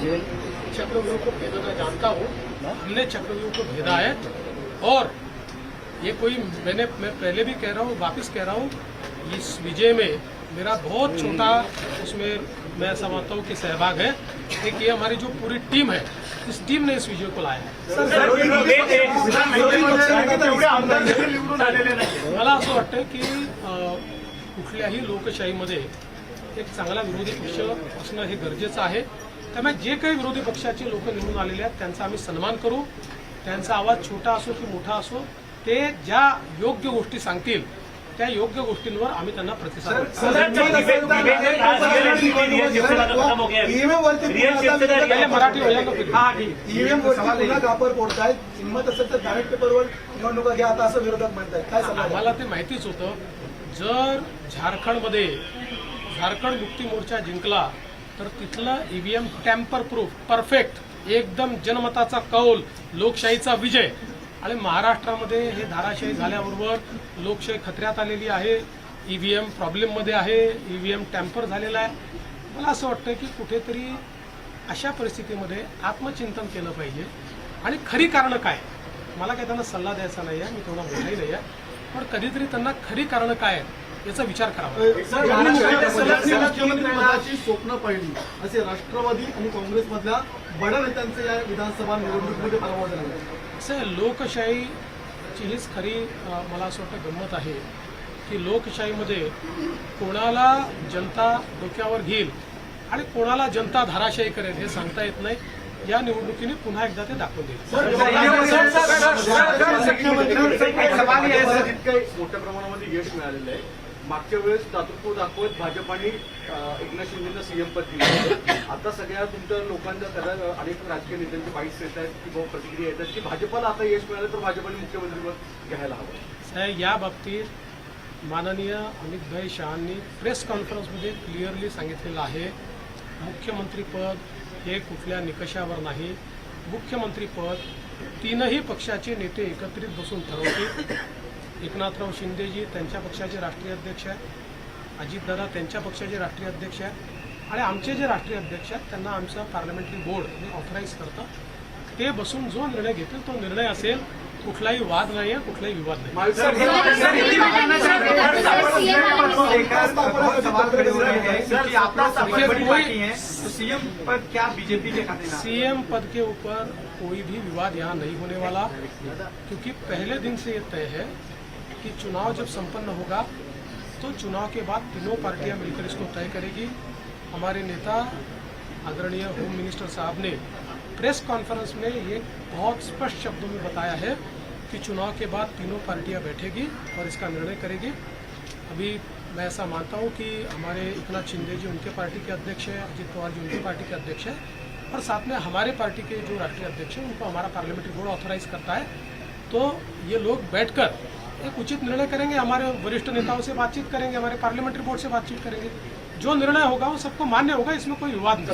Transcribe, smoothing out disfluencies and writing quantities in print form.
चक्रव्यूह को भेदना जानता हूँ, हमने चक्रव्यूह को भेदा है। और ये कोई मैं पहले भी कह रहा हूँ, वापस कह रहा हूँ, इस विजय में मेरा बहुत छोटा उसमें मैं ऐसा मानता हूँ कि सहभाग है। एक ये हमारी जो पूरी टीम है, इस टीम ने इस विजय को लाया है। मला असं वाटतं की कुठल्याही लोकशाहीमध्ये एक चांगला विरोधी पक्ष असणं हे गरजेचं आहे। त्यामुळे जे काही विरोधी पक्षाचे लोक निवडून आलेले आहेत त्यांचा आम्ही सन्मान करू। त्यांचा आवाज छोटा असो की मोठा असो, ते ज्या योग्य गोष्टी सांगतील त्या योग्य गोष्टींवर आम्ही त्यांना प्रतिसाद मराठी बॅलेट पेपरवर निवडणुका घ्या आता असं विरोधक म्हणतात, काय सांगा? आम्हाला ते माहितीच होतं। जर झारखंडमध्ये झारखंड मुक्ती मोर्चा जिंकला तर तिथलं ईव्हीएम टॅम्पर प्रूफ परफेक्ट एकदम जनमताचा कौल लोकशाहीचा विजय। आणि महाराष्ट्रामध्ये हे धाराशाही झाल्याबरोबर लोकशाही खतऱ्यात आलेली आहे, ईव्हीएम प्रॉब्लेममध्ये आहे, ईव्हीएम टॅम्पर झालेला आहे। मला असं वाटतं की कुठेतरी अशा परिस्थितीमध्ये आत्मचिंतन केलं पाहिजे आणि खरी कारणं काय। मला काही त्यांना सल्ला द्यायचा नाही आहे, मी तेवढा मोठाही नाही आहे, पण कधीतरी त्यांना खरी कारणं काय आहेत याचा विचार करावा। मुख्यमंत्रीपदाची स्वप्न पाहिली असे राष्ट्रवादी आणि काँग्रेसमधल्या बड्या नेत्यांचे या विधानसभा निवडणुकीमध्ये पराभव झाला। असं लोकशाहीची हीच खरी मला असं वाटतं गंमत आहे की लोकशाहीमध्ये कोणाला जनता डोक्यावर घेईल आणि कोणाला जनता धाराशाही करेल हे सांगता येत नाही। या निवडणुकीने पुन्हा एकदा ते दाखवून देईल। मोठ्या प्रमाणामध्ये यश मिळालेलं आहे। मागच्या वेळेस दातृत्व दाखवत भाजपाने एकनाथ शिंदेंना सीएम पद दिलं। आता सगळ्या तुमच्या लोकांच्या अनेक राजकीय नेत्यांचे बाईट्स येत आहेत की प्रतिक्रिया येतात की भाजपाला आता यश मिळालं तर भाजपाने मुख्यमंत्रीपद घ्यायला हवं। या बाबतीत माननीय अमितभाई शहांनी प्रेस कॉन्फरन्समध्ये क्लिअरली सांगितलेलं आहे, मुख्यमंत्रीपद हे कुठल्या निकषावर नाही। मुख्यमंत्रीपद तीनही पक्षाचे नेते एकत्रित बसून ठरवतील। एकनाथराव शिंदेजी त्यांच्या पक्षाचे राष्ट्रीय अध्यक्ष आहेत, अजितदादा त्यांच्या पक्षाचे राष्ट्रीय अध्यक्ष आहेत आणि आमचे जे राष्ट्रीय अध्यक्ष आहेत त्यांना आमचं पार्लमेंटरी बोर्ड हे ऑथराईज करतं। ते बसून जो निर्णय घेतील तो निर्णय असेल, कुठलाही वाद नाही आहे, कुठलाही विवाद नाही। सीएम पद के ऊपर कोई भी विवाद यहाँ नहीं होने वाला, क्योंकि पहले दिन से ये तय है कि चुनाव जब संपन्न होगा तो चुनाव के बाद तीनों पार्टियां मिलकर इसको तय करेगी। हमारे नेता आदरणीय होम मिनिस्टर साहब ने प्रेस कॉन्फ्रेंस में ये बहुत स्पष्ट शब्दों में बताया है कि चुनाव के बाद तीनों पार्टियां बैठेगी और इसका निर्णय करेगी। अभी मैं ऐसा मानता हूं कि हमारे एकनाथ शिंदे जी उनके पार्टी के अध्यक्ष हैं, अजित पवार जी उनकी पार्टी के अध्यक्ष हैं और साथ में हमारे पार्टी के जो राष्ट्रीय अध्यक्ष हैं उनको हमारा पार्लियामेंट्री बोर्ड ऑथराइज करता है। तो ये लोग बैठकर एक उचित निर्णय करेंगे, हमारे वरिष्ठ नेताओं से बातचीत करेंगे, हमारे पार्लियामेंट्री बोर्ड से बातचीत करेंगे। जो निर्णय होगा वो सबको मान्य होगा, इसमें कोई विवाद नहीं।